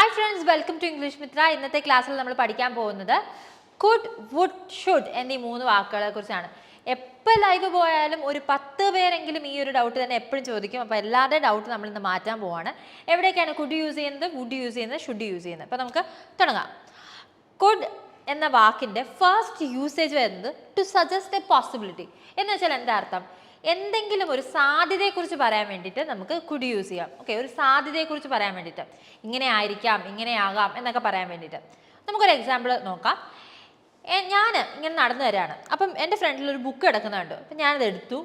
Hi friends, welcome to English Mitra. ഇന്നത്തെ ക്ലാസ്സിൽ നമ്മൾ പഠിക്കാൻ പോകുന്നത് കുഡ്, വുഡ്, ഷുഡ് എന്നീ 3 വാക്കുകളെ കുറിച്ചാണ്. എപ്പോൾ ലൈവ് പോയാലും ഒരു 10 പേരെങ്കിലും ഈ ഒരു ഡൗട്ട് തന്നെ എപ്പോഴും ചോദിക്കും. അപ്പോൾ എല്ലാവരുടെയും ഡൗട്ട് നമ്മൾ ഇന്ന് മാറ്റാൻ പോവാണ്. എവിടേക്കാണ് കുഡ് യൂസ് ചെയ്യുന്നത്, വുഡ് യൂസ് ചെയ്യുന്നത്, ഷുഡ് യൂസ് ചെയ്യുന്നത്? അപ്പോൾ നമുക്ക് തുടങ്ങാം. കുഡ് എന്ന വാക്കിൻ്റെ ഫസ്റ്റ് യൂസേജ് വരുന്നത് ടു സജസ്റ്റ് എ പോസിബിലിറ്റി എന്ന് വെച്ചാൽ എന്താ അർത്ഥം? എന്തെങ്കിലും ഒരു സാധ്യതയെക്കുറിച്ച് പറയാൻ വേണ്ടിയിട്ട് നമുക്ക് കുഡ് യൂസ് ചെയ്യാം. ഓക്കെ, ഒരു സാധ്യതയെക്കുറിച്ച് പറയാൻ വേണ്ടിയിട്ട്, ഇങ്ങനെ ആയിരിക്കാം, ഇങ്ങനെ ആകാം എന്നൊക്കെ പറയാൻ വേണ്ടിയിട്ട്. നമുക്കൊരു എക്സാമ്പിൾ നോക്കാം. ഞാൻ ഇങ്ങനെ നടന്നു വരികയാണ്. അപ്പം എൻ്റെ ഫ്രണ്ടിൽ ഒരു ബുക്ക് കിടക്കുന്നുണ്ട്. അപ്പം ഞാനത് എടുത്തു.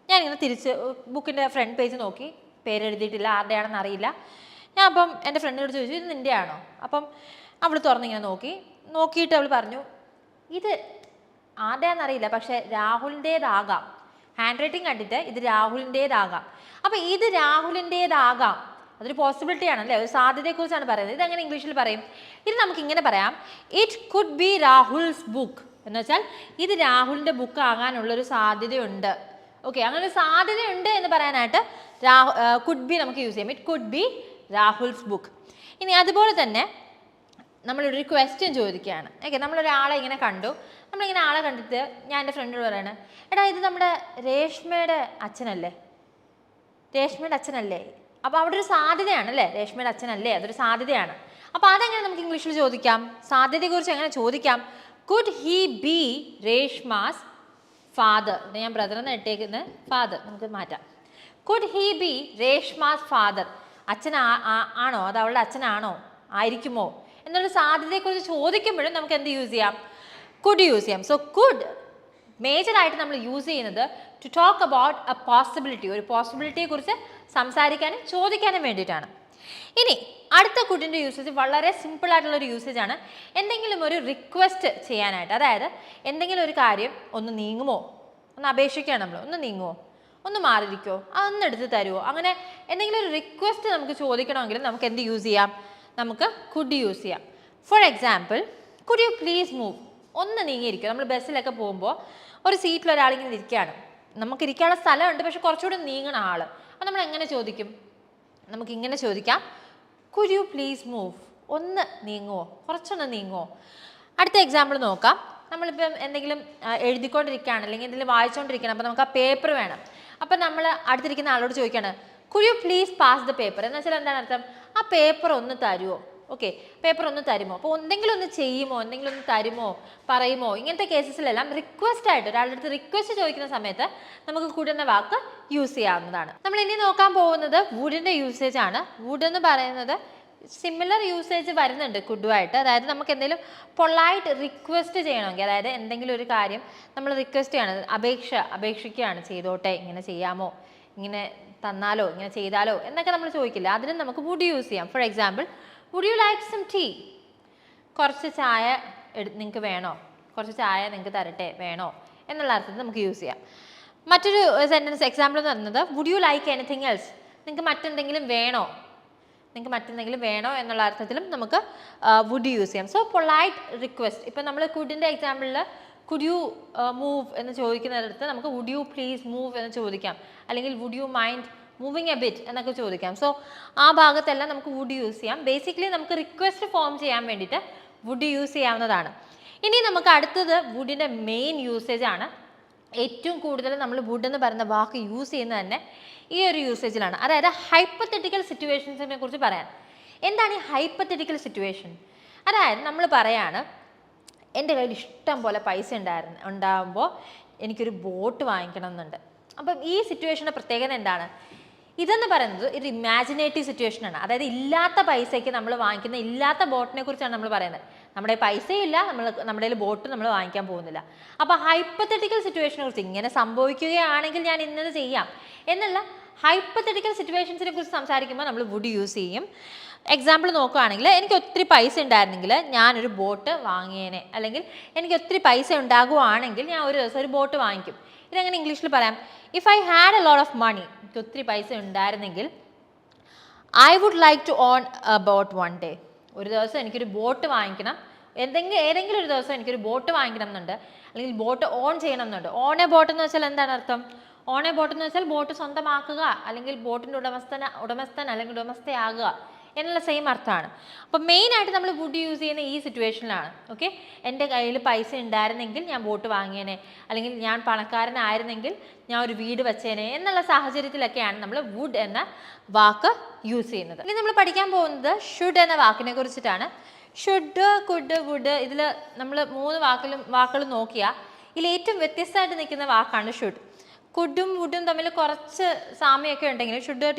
ഞാനിങ്ങനെ തിരിച്ച് ബുക്കിൻ്റെ ഫ്രണ്ട് പേജ് നോക്കി, പേരെഴുതിയിട്ടില്ല, ആരുടെയാണെന്ന് അറിയില്ല. ഞാൻ അപ്പം എൻ്റെ ഫ്രണ്ടിനോട് ചോദിച്ചു, ഇത് നിൻ്റെ ആണോ? അപ്പം അവൾ തുറന്നിങ്ങനെ നോക്കിയിട്ട് അവൾ പറഞ്ഞു, ഇത് ആരുടെയാണെന്നറിയില്ല, പക്ഷേ രാഹുലിൻ്റേതാകാം. ഹാൻഡ് റൈറ്റിംഗ് കണ്ടിട്ട് ഇത് രാഹുലിൻ്റേതാകാം. അപ്പോൾ ഇത് രാഹുലിൻ്റേതാകാം, അതൊരു പോസിബിലിറ്റി ആണല്ലേ, ഒരു സാധ്യതയെക്കുറിച്ചാണ് പറയുന്നത്. ഇതെങ്ങനെ ഇംഗ്ലീഷിൽ പറയും? ഇത് നമുക്ക് ഇങ്ങനെ പറയാം, it could be Rahul's book എന്ന് വെച്ചാൽ ഇത് രാഹുലിൻ്റെ ബുക്ക് ആകാനുള്ളൊരു സാധ്യതയുണ്ട്. ഓക്കെ, അങ്ങനെ ഒരു സാധ്യതയുണ്ട് എന്ന് പറയാനായിട്ട് കുഡ് ബി നമുക്ക് യൂസ് ചെയ്യാം. It could be Rahul's book. ഇനി അതുപോലെ തന്നെ നമ്മളൊരു ക്വസ്റ്റ്യൻ ചോദിക്കുകയാണ്. ഓക്കെ, നമ്മളൊരാളെ ഇങ്ങനെ കണ്ടു. നമ്മളിങ്ങനെ ആളെ കണ്ടിട്ട് ഞാൻ എൻ്റെ ഫ്രണ്ടിനോട് പറയാണ്, എടാ ഇത് നമ്മുടെ രേഷ്മയുടെ അച്ഛനല്ലേ, രേഷ്മയുടെ അച്ഛനല്ലേ? അപ്പോൾ അവിടെ ഒരു സാധ്യതയാണ് അല്ലേ, രേഷ്മയുടെ അച്ഛനല്ലേ, അതൊരു സാധ്യതയാണ്. അപ്പോൾ അതെങ്ങനെ നമുക്ക് ഇംഗ്ലീഷിൽ ചോദിക്കാം? സാധ്യതയെക്കുറിച്ച് എങ്ങനെ ചോദിക്കാം? Could he be Reshma's father? ഞാൻ ബ്രദർ എന്ന് ഇട്ടേക്കുന്നത് ഫാദർ, നമുക്ക് മാറ്റാം. Could he be Reshma's father? അച്ഛൻ ആണോ, അത് അവളുടെ അച്ഛനാണോ, ആയിരിക്കുമോ എന്നുള്ള സാധ്യതയെക്കുറിച്ച് ചോദിക്കുമ്പോഴും നമുക്ക് എന്ത് യൂസ് ചെയ്യാം? കുഡ് യൂസ് ചെയ്യാം. സോ കുഡ് മേജറായിട്ട് നമ്മൾ യൂസ് ചെയ്യുന്നത് to talk about a possibility, ഒരു പോസിബിലിറ്റിയെക്കുറിച്ച് സംസാരിക്കാനും ചോദിക്കാനും വേണ്ടിയിട്ടാണ്. ഇനി അടുത്ത കുഡിൻ്റെ യൂസേജ് വളരെ സിമ്പിൾ ആയിട്ടുള്ളൊരു യൂസേജാണ്. എന്തെങ്കിലും ഒരു റിക്വസ്റ്റ് ചെയ്യാനായിട്ട്, അതായത് എന്തെങ്കിലും ഒരു കാര്യം ഒന്ന് നീങ്ങുമോ, ഒന്ന് അപേക്ഷിക്കുകയാണ് നമ്മൾ, ഒന്ന് നീങ്ങുമോ, ഒന്ന് മാറിയിരിക്കുമോ, അതൊന്ന് എടുത്ത് തരുമോ, അങ്ങനെ എന്തെങ്കിലും ഒരു റിക്വസ്റ്റ് നമുക്ക് ചോദിക്കണമെങ്കിൽ നമുക്ക് എന്ത് യൂസ് ചെയ്യാം? നമുക്ക് കുഡ് യൂസ് ചെയ്യാം. For example, could you please move? ഒന്ന് നീങ്ങിയിരിക്കും. നമ്മൾ ബസ്സിലൊക്കെ പോകുമ്പോൾ ഒരു സീറ്റിൽ ഒരാളിങ്ങനെ ഇരിക്കുകയാണ്, നമുക്ക് ഇരിക്കാനുള്ള സ്ഥലമുണ്ട്, പക്ഷെ കുറച്ചുകൂടി നീങ്ങണ ആൾ. അപ്പോൾ നമ്മൾ എങ്ങനെ ചോദിക്കും? നമുക്കിങ്ങനെ ചോദിക്കാം, കുഡ് യു പ്ലീസ് മൂവ്? ഒന്ന് നീങ്ങുമോ, കുറച്ചൊന്ന് നീങ്ങുമോ? അടുത്ത എക്സാമ്പിൾ നോക്കാം. നമ്മളിപ്പം എന്തെങ്കിലും എഴുതിക്കൊണ്ടിരിക്കുകയാണ്, അല്ലെങ്കിൽ എന്തെങ്കിലും വായിച്ചുകൊണ്ടിരിക്കുകയാണ്. അപ്പോൾ നമുക്ക് ആ പേപ്പർ വേണം. അപ്പം നമ്മൾ അടുത്തിരിക്കുന്ന ആളോട് ചോദിക്കുകയാണ്, could you please pass the paper? എന്ന് വെച്ചാൽ എന്താണ് അർത്ഥം? ആ പേപ്പർ ഒന്ന് തരുമോ? ഓക്കെ, പേപ്പർ ഒന്ന് തരുമോ? അപ്പോൾ എന്തെങ്കിലും ഒന്ന് ചെയ്യുമോ, എന്തെങ്കിലും ഒന്ന് തരുമോ, പറയുമോ? ഇങ്ങനത്തെ കേസസിലെല്ലാം റിക്വസ്റ്റ് ആയിട്ട് ഒരാളുടെ അടുത്ത് റിക്വസ്റ്റ് ചോദിക്കുന്ന സമയത്ത് നമുക്ക് കുഡ് എന്ന വാക്ക് യൂസ് ചെയ്യാവുന്നതാണ്. നമ്മൾ ഇനി നോക്കാൻ പോകുന്നത് വുഡിൻ്റെ യൂസേജ് ആണ്. വുഡ് എന്ന് പറയുന്നത് സിമിലർ യൂസേജ് വരുന്നുണ്ട് കുഡുമായിട്ട്. അതായത് നമുക്ക് എന്തെങ്കിലും പൊളൈറ്റ് റിക്വസ്റ്റ് ചെയ്യണമെങ്കിൽ, അതായത് എന്തെങ്കിലും ഒരു കാര്യം നമ്മൾ റിക്വസ്റ്റ് ചെയ്യണം, അപേക്ഷിക്കുകയാണ്, ചെയ്തോട്ടെ, ഇങ്ങനെ ചെയ്യാമോ, ഇങ്ങനെ തന്നാലോ, ഇങ്ങനെ ചെയ്താലോ എന്നൊക്കെ നമ്മൾ ചോദിക്കില്ല, അതിനും നമുക്ക് വുഡ് യൂസ് ചെയ്യാം. For example, would you like some tea? കുറച്ച് ചായ നിങ്ങൾക്ക് വേണോ, കുറച്ച് ചായ നിങ്ങൾക്ക് തരട്ടെ, വേണോ എന്നുള്ള അർത്ഥത്തിൽ നമുക്ക് യൂസ് ചെയ്യാം. മറ്റൊരു സെൻറ്റൻസ് എക്സാമ്പിൾ എന്ന് പറയുന്നത്, would you like anything else? നിങ്ങൾക്ക് മറ്റെന്തെങ്കിലും വേണോ, നിങ്ങൾക്ക് മറ്റെന്തെങ്കിലും വേണോ എന്നുള്ള അർത്ഥത്തിലും നമുക്ക് വുഡ് യൂസ് ചെയ്യാം. So polite request. ഇപ്പം നമ്മൾ കുഡിൻ്റെ എക്സാമ്പിളിൽ കുഡ് യു മൂവ് എന്ന് ചോദിക്കുന്നിടത്ത് നമുക്ക് വുഡ് യു പ്ലീസ് മൂവ് എന്ന് ചോദിക്കാം, അല്ലെങ്കിൽ would you mind moving a bit എന്നൊക്കെ ചോദിക്കാം. സോ ആ ഭാഗത്തെല്ലാം നമുക്ക് വുഡ് യൂസ് ചെയ്യാം. ബേസിക്കലി നമുക്ക് റിക്വസ്റ്റ് ഫോം ചെയ്യാൻ വേണ്ടിയിട്ട് വുഡ് യൂസ് ചെയ്യാവുന്നതാണ്. ഇനി നമുക്ക് അടുത്തത് വുഡിൻ്റെ മെയിൻ യൂസേജ് ആണ്. ഏറ്റവും കൂടുതൽ നമ്മൾ വുഡ് എന്ന് പറയുന്ന വാക്ക് യൂസ് ചെയ്യുന്നത് തന്നെ ഈ ഒരു യൂസേജിലാണ്. അതായത് ഹൈപ്പത്തറ്റിക്കൽ സിറ്റുവേഷൻസിനെ കുറിച്ച് പറയാൻ. എന്താണ് ഈ ഹൈപ്പത്തറ്റിക്കൽ സിറ്റുവേഷൻ? അതായത് നമ്മൾ പറയാണ്, എൻ്റെ കയ്യിൽ ഇഷ്ടം പോലെ പൈസ ഉണ്ടാകുമ്പോൾ എനിക്കൊരു ബോട്ട് വാങ്ങിക്കണം എന്നുണ്ട്. അപ്പം ഈ സിറ്റുവേഷൻ്റെ പ്രത്യേകത എന്താണ്? ഇതെന്ന് പറയുന്നത് ഒരു ഇമാജിനേറ്റീവ് സിറ്റുവേഷനാണ്. അതായത് ഇല്ലാത്ത പൈസയ്ക്ക് നമ്മൾ വാങ്ങിക്കുന്ന ഇല്ലാത്ത ബോട്ടിനെ കുറിച്ചാണ് നമ്മൾ പറയുന്നത്. നമ്മുടെ പൈസയില്ല, നമ്മുടെ കയ്യിൽ ബോട്ട് നമ്മൾ വാങ്ങിക്കാൻ പോകുന്നില്ല. അപ്പോൾ ഹൈപ്പത്തറ്റിക്കൽ സിറ്റുവേഷനെ കുറിച്ച്, ഇങ്ങനെ സംഭവിക്കുകയാണെങ്കിൽ ഞാൻ ഇന്നത് ചെയ്യാം എന്നുള്ള ഹൈപ്പത്തറ്റിക്കൽ സിറ്റുവേഷൻസിനെ കുറിച്ച് സംസാരിക്കുമ്പോൾ നമ്മൾ വുഡ് യൂസ് ചെയ്യും. എക്സാമ്പിൾ നോക്കുകയാണെങ്കിൽ, എനിക്ക് ഒത്തിരി പൈസ ഉണ്ടായിരുന്നെങ്കിൽ ഞാനൊരു ബോട്ട് വാങ്ങിയേനെ, അല്ലെങ്കിൽ എനിക്ക് ഒത്തിരി പൈസ ഉണ്ടാകുവാണെങ്കിൽ ഞാൻ ഒരു ദിവസം ഒരു ബോട്ട് വാങ്ങിക്കും. ഇതെങ്ങനെ ഇംഗ്ലീഷിൽ പറയാം? If I had a lot of money, എനിക്ക് ഒത്തിരി പൈസ ഉണ്ടായിരുന്നെങ്കിൽ I would like to own a boat one day. ഒരു ദിവസം എനിക്കൊരു ബോട്ട് വാങ്ങിക്കണം, ഏതെങ്കിലും ഒരു ദിവസം എനിക്കൊരു ബോട്ട് വാങ്ങിക്കണം എന്നുണ്ട്, അല്ലെങ്കിൽ ബോട്ട് ഓൺ ചെയ്യണം എന്നുണ്ട്. ഓൺ എ ബോട്ട് എന്ന് വെച്ചാൽ എന്താണ് അർത്ഥം? ഓൺ എ ബോട്ട് എന്ന് വെച്ചാൽ ബോട്ട് സ്വന്തമാക്കുക, അല്ലെങ്കിൽ ബോട്ടിൻ്റെ ഉടമസ്ഥൻ അല്ലെങ്കിൽ ഉടമസ്ഥയാകുക എന്നുള്ള സെയിം അർത്ഥമാണ്. അപ്പോൾ മെയിനായിട്ട് നമ്മൾ വുഡ് യൂസ് ചെയ്യുന്ന ഈ സിറ്റുവേഷനിലാണ്. ഓക്കെ, എൻ്റെ കയ്യിൽ പൈസ ഉണ്ടായിരുന്നെങ്കിൽ ഞാൻ ബോട്ട് വാങ്ങിയേനെ, അല്ലെങ്കിൽ ഞാൻ പണക്കാരനായിരുന്നെങ്കിൽ ഞാൻ ഒരു വീട് വെച്ചേനെ എന്നുള്ള സാഹചര്യത്തിലൊക്കെയാണ് നമ്മൾ വുഡ് എന്ന വാക്ക് യൂസ് ചെയ്യുന്നത്. ഇനി നമ്മൾ പഠിക്കാൻ പോകുന്നത് ഷുഡ് എന്ന വാക്കിനെ കുറിച്ചിട്ടാണ്. ഷുഡ്, കുഡ്, വുഡ്, ഇതിൽ നമ്മൾ 3 വാക്കുകൾ നോക്കിയാൽ ഇതിൽ ഏറ്റവും വ്യത്യസ്തമായിട്ട് നിൽക്കുന്ന വാക്കാണ് ഷുഡ്. കുഡും വുഡും തമ്മിൽ കുറച്ച് സാമ്യമൊക്കെ ഉണ്ടെങ്കിലും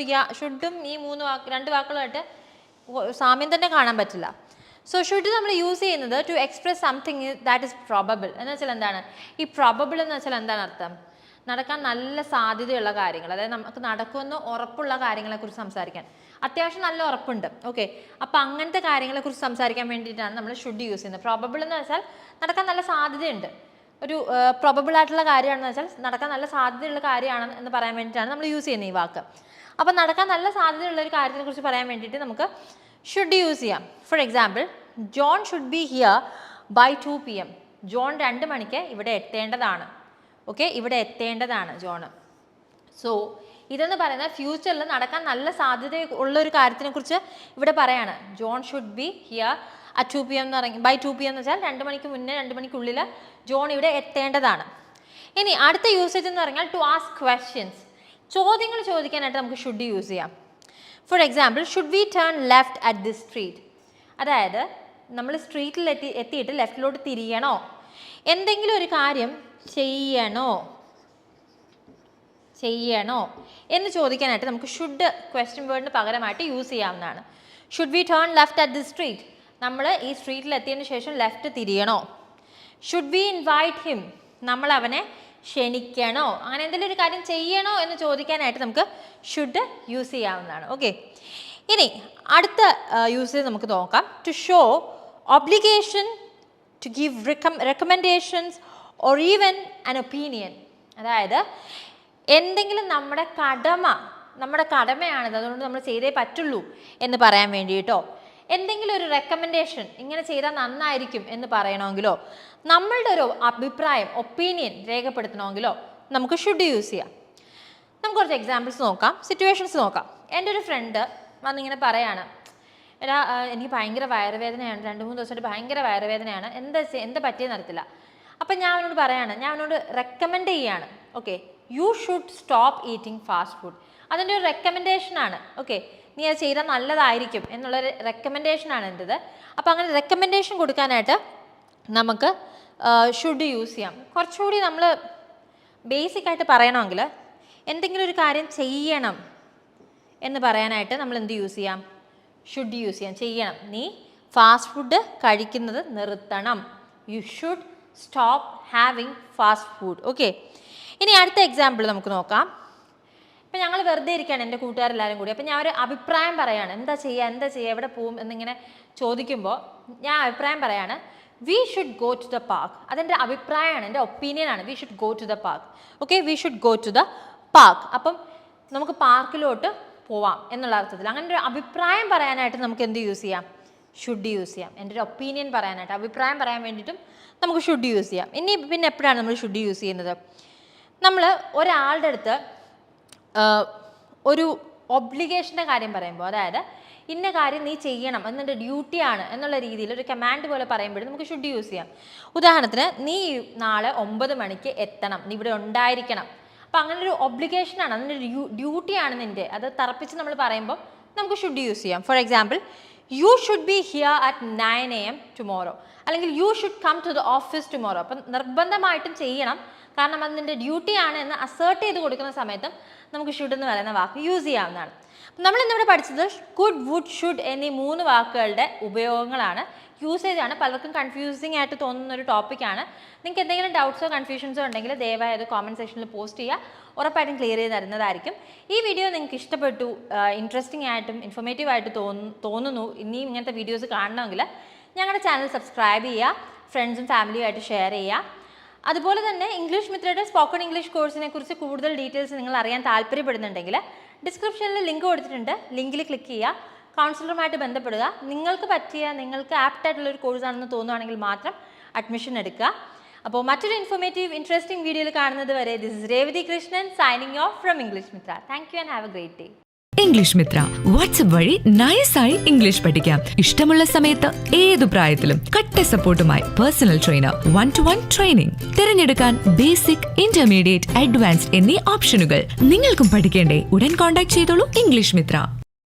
ഷുഡും ഈ 2 വാക്കുകളായിട്ട് സാമ്യം തന്നെ കാണാൻ പറ്റില്ല. സോ ഷുഡ് നമ്മൾ യൂസ് ചെയ്യുന്നത് to express something that is probable എന്ന് വെച്ചാൽ എന്താണ്? ഈ പ്രോബബിൾ എന്ന് വെച്ചാൽ എന്താണ് അർത്ഥം? നടക്കാൻ നല്ല സാധ്യതയുള്ള കാര്യങ്ങൾ, അതായത് നമുക്ക് നടക്കുമെന്ന് ഉറപ്പുള്ള കാര്യങ്ങളെക്കുറിച്ച് സംസാരിക്കാൻ. അത്യാവശ്യം നല്ല ഉറപ്പുണ്ട്. ഓക്കെ, അപ്പോൾ അങ്ങനത്തെ കാര്യങ്ങളെക്കുറിച്ച് സംസാരിക്കാൻ വേണ്ടിയിട്ടാണ് നമ്മൾ ഷുഡ് യൂസ് ചെയ്യുന്നത്. പ്രോബബിൾ എന്ന് വെച്ചാൽ നടക്കാൻ നല്ല സാധ്യതയുണ്ട്, ഒരു പ്രോബബിൾ ആയിട്ടുള്ള കാര്യമാണെന്ന് വെച്ചാൽ നടക്കാൻ നല്ല സാധ്യതയുള്ള കാര്യമാണ് എന്ന് പറയാൻ വേണ്ടിയിട്ടാണ് നമ്മൾ യൂസ് ചെയ്യുന്നത് ഈ വാക്ക്. അപ്പോൾ നടക്കാൻ നല്ല സാധ്യതയുള്ള ഒരു കാര്യത്തിനെ കുറിച്ച് പറയാൻ വേണ്ടിയിട്ട് നമുക്ക് ഷുഡ് യൂസ് ചെയ്യാം. For example, John should be here by 2 PM. John 2 മണിക്ക് ഇവിടെ എത്തേണ്ടതാണ്. ഓക്കെ, ഇവിടെ എത്തേണ്ടതാണ് ജോൺ. സോ ഇതെന്ന് പറയുന്നത് ഫ്യൂച്ചറിൽ നടക്കാൻ നല്ല സാധ്യത ഉള്ള ഒരു കാര്യത്തിനെ കുറിച്ച് ഇവിടെ പറയാണ്. John should be here at 2 PM എന്ന് പറയും. ബൈ 2 PM എന്ന് വെച്ചാൽ 2 മണിക്ക് മുന്നേ, 2 മണിക്കുള്ളിൽ ജോൺ ഇവിടെ എത്തേണ്ടതാണ്. ഇനി അടുത്ത യൂസേജ് എന്ന് പറഞ്ഞാൽ ടു ആസ്ക് ക്വസ്റ്റ്യൻസ്, ചോദ്യങ്ങൾ ചോദിക്കാനായിട്ട് നമുക്ക് ഷുഡ് യൂസ് ചെയ്യാം. For example, should we turn left at this street? അതായത് നമ്മൾ സ്ട്രീറ്റിൽ എത്തിയിട്ട് ലെഫ്റ്റിലോട്ട് തിരിയണോ, എന്തെങ്കിലും ഒരു കാര്യം ചെയ്യണോ എന്ന് ചോദിക്കാനായിട്ട് നമുക്ക് ഷുഡ് ക്വസ്റ്റ്യൻ വേർഡിന് പകരമായിട്ട് യൂസ് ചെയ്യാവുന്നതാണ്. Should we turn left at this street? നമ്മൾ ഈ സ്ട്രീറ്റിൽ എത്തിയതിന് ശേഷം ലെഫ്റ്റ് തിരിയണോ? Should we invite him? നമ്മൾ അവനെ ക്ഷണിക്കണോ? അങ്ങനെ എന്തെങ്കിലും ഒരു കാര്യം ചെയ്യണോ എന്ന് ചോദിക്കാനായിട്ട് നമുക്ക് ഷുഡ് യൂസ് ചെയ്യാവുന്നതാണ്. ഓക്കെ, ഇനി അടുത്ത യൂസേജ് നമുക്ക് നോക്കാം. To show obligation, to give recommendations or even an opinion. അതായത് എന്തെങ്കിലും നമ്മുടെ കടമയാണിത്, അതുകൊണ്ട് നമ്മൾ ചെയ്തേ പറ്റുള്ളൂ എന്ന് പറയാൻ വേണ്ടിയിട്ടോ, എന്തെങ്കിലും ഒരു റെക്കമെൻഡേഷൻ ഇങ്ങനെ ചെയ്താൽ നന്നായിരിക്കും എന്ന് പറയണമെങ്കിലോ, നമ്മളുടെ ഒരു അഭിപ്രായം, ഒപ്പീനിയൻ രേഖപ്പെടുത്തണമെങ്കിലോ നമുക്ക് ഷുഡ് യൂസ് ചെയ്യാം. നമുക്ക് കുറച്ച് എക്സാമ്പിൾസ് നോക്കാം, സിറ്റുവേഷൻസ് നോക്കാം. എൻ്റെ ഒരു ഫ്രണ്ട് വന്നിങ്ങനെ പറയാണ്, എടാ എനിക്ക് ഭയങ്കര വയറുവേദനയാണ്, 2-3 ദിവസമായിട്ട് ഭയങ്കര വയറുവേദനയാണ്, എന്താ പറ്റിയെന്ന് അറിയത്തില്ല. അപ്പം ഞാൻ അവനോട് റെക്കമെൻഡ് ചെയ്യാണ്. Okay, you should stop eating fast food. അതിൻ്റെ ഒരു റെക്കമെൻഡേഷനാണ്. ഓക്കെ, നീ അത് ചെയ്താൽ നല്ലതായിരിക്കും എന്നുള്ളൊരു റെക്കമെൻഡേഷനാണ് എൻ്റെത്. അപ്പോൾ അങ്ങനെ റെക്കമെൻഡേഷൻ കൊടുക്കാനായിട്ട് നമുക്ക് ഷുഡ് യൂസ് ചെയ്യാം. കുറച്ചുകൂടി നമ്മൾ ബേസിക്കായിട്ട് പറയണമെങ്കിൽ എന്തെങ്കിലും ഒരു കാര്യം ചെയ്യണം എന്ന് പറയാനായിട്ട് നമ്മൾ എന്ത് യൂസ് ചെയ്യാം? ഷുഡ് യൂസ് ചെയ്യാം. ചെയ്യണം, നീ ഫാസ്റ്റ് ഫുഡ് കഴിക്കുന്നത് നിർത്തണം. You should stop having fast food. Okay, ഇനി അടുത്ത എക്സാമ്പിൾ നമുക്ക് നോക്കാം. ഇപ്പം ഞങ്ങൾ വെറുതെ ഇരിക്കുകയാണ് എൻ്റെ കൂട്ടുകാരെല്ലാവരും കൂടി. അപ്പം ഞാൻ ഒരു അഭിപ്രായം പറയാണ്, എന്താ ചെയ്യുക, എവിടെ പോവും എന്നിങ്ങനെ ചോദിക്കുമ്പോൾ ഞാൻ അഭിപ്രായം പറയാണ്, we should go to the park. അതെൻ്റെ അഭിപ്രായമാണ്, എൻ്റെ ഒപ്പീനിയനാണ്. We should go to the park. Okay, we should go to the park. അപ്പം നമുക്ക് പാർക്കിലോട്ട് പോവാം എന്നുള്ള അർത്ഥത്തിൽ അങ്ങനെ ഒരു അഭിപ്രായം പറയാനായിട്ട് നമുക്ക് എന്ത് യൂസ് ചെയ്യാം? ഷുഡ് യൂസ് ചെയ്യാം. എൻ്റെ ഒരു ഒപ്പീനിയൻ പറയാനായിട്ട്, അഭിപ്രായം പറയാൻ വേണ്ടിയിട്ടും നമുക്ക് ഷുഡ് യൂസ് ചെയ്യാം. ഇനി പിന്നെ എപ്പോഴാണ് നമ്മൾ ഷുഡ് യൂസ് ചെയ്യുന്നത്? നമ്മൾ ഒരാളുടെ അടുത്ത് ഒരു ഒബ്ലിഗേഷൻ്റെ കാര്യം പറയുമ്പോൾ, അതായത് ഇന്ന കാര്യം നീ ചെയ്യണം, അതെൻ്റെ ഡ്യൂട്ടിയാണ് എന്നുള്ള രീതിയിൽ ഒരു കമാൻഡ് പോലെ പറയുമ്പോഴും നമുക്ക് ഷുഡ് യൂസ് ചെയ്യാം. ഉദാഹരണത്തിന്, നീ നാളെ 9 മണിക്ക് എത്തണം, നീ ഇവിടെ ഉണ്ടായിരിക്കണം. അപ്പം അങ്ങനെ ഒരു ഒബ്ലിഗേഷനാണ്, അതിൻ്റെ ഡ്യൂട്ടിയാണ് നിൻ്റെ, അത് തറപ്പിച്ച് നമ്മൾ പറയുമ്പോൾ നമുക്ക് ഷുഡ് യൂസ് ചെയ്യാം. For example, you should be here at 9 AM tomorrow, അല്ലെങ്കിൽ you should come to the office tomorrow. അപ്പം നിർബന്ധമായിട്ടും ചെയ്യണം, കാരണം അത് നിൻ്റെ ഡ്യൂട്ടിയാണ് എന്ന് അസേർട്ട് ചെയ്ത് കൊടുക്കുന്ന സമയത്തും നമുക്ക് ഷുഡ് എന്ന് പറയുന്ന വാക്ക് യൂസ് ചെയ്യാവുന്നതാണ്. നമ്മൾ ഇന്നിവിടെ പഠിച്ചത് കുഡ്, വുഡ്, ഷുഡ് എന്നീ 3 വാക്കുകളുടെ ഉപയോഗങ്ങളാണ്, യൂസേജാണ്. പലർക്കും കൺഫ്യൂസിങ് ആയിട്ട് തോന്നുന്ന ഒരു ടോപ്പിക്കാണ്. നിങ്ങൾക്ക് എന്തെങ്കിലും ഡൗട്ട്സോ കൺഫ്യൂഷൻസോ ഉണ്ടെങ്കിൽ ദയവായി അത് കോമൻറ്റ് സെക്ഷനിൽ പോസ്റ്റ് ചെയ്യുക, ഉറപ്പായിട്ടും ക്ലിയർ ചെയ്ത് തരുന്നതായിരിക്കും. ഈ വീഡിയോ നിങ്ങൾക്ക് ഇഷ്ടപ്പെട്ടു, ഇൻട്രസ്റ്റിംഗ് ആയിട്ടും ഇൻഫോർമേറ്റീവ് ആയിട്ട് തോന്നുന്നു, ഇനിയും ഇങ്ങനത്തെ വീഡിയോസ് കാണണമെങ്കിൽ ഞങ്ങളുടെ ചാനൽ സബ്സ്ക്രൈബ് ചെയ്യുക, ഫ്രണ്ട്സും ഫാമിലിയുമായിട്ട് ഷെയർ ചെയ്യുക. അതുപോലെ തന്നെ ഇംഗ്ലീഷ് മിത്രയുടെ സ്പോക്കൺ ഇംഗ്ലീഷ് കോഴ്സിനെ കുറിച്ച് കൂടുതൽ ഡീറ്റെയിൽസ് നിങ്ങൾ അറിയാൻ താല്പര്യപ്പെടുന്നുണ്ടെങ്കിൽ ഡിസ്ക്രിപ്ഷനിൽ ലിങ്ക് കൊടുത്തിട്ടുണ്ട്, ലിങ്കിൽ ക്ലിക്ക് ചെയ്യുക, കൗൺസിലറുമായിട്ട് ബന്ധപ്പെടുക. നിങ്ങൾക്ക് പറ്റിയ, നിങ്ങൾക്ക് ആപ്റ്റായിട്ടുള്ളൊരു കോഴ്സാണെന്ന് തോന്നുകയാണെങ്കിൽ മാത്രം അഡ്മിഷൻ എടുക്കുക. അപ്പോൾ മറ്റൊരു ഇൻഫോർമേറ്റീവ് ഇൻട്രസ്റ്റിംഗ് വീഡിയോയിൽ കാണുന്നത് വരെ, this is Revathi Krishnan signing off from English Mitra. Thank you and have a great day. English Mitra. WhatsApp വഴി നൈസായി ഇംഗ്ലീഷ് പഠിക്കാം. ഇഷ്ടമുള്ള സമയത്ത് ഏതു പ്രായത്തിലും കട്ട സപ്പോർട്ടുമായി പേഴ്സണൽ ട്രെയിനർ, 1-to-1 ട്രെയിനിങ്. തിരഞ്ഞെടുക്കാൻ ബേസിക്, ഇന്റർമീഡിയറ്റ്, അഡ്വാൻസ്ഡ് എന്നീ ഓപ്ഷനുകൾ. നിങ്ങൾക്കും പഠിക്കേണ്ടേ? ഉടൻ കോൺടാക്ട് ചെയ്തോളൂ ഇംഗ്ലീഷ് മിത്ര.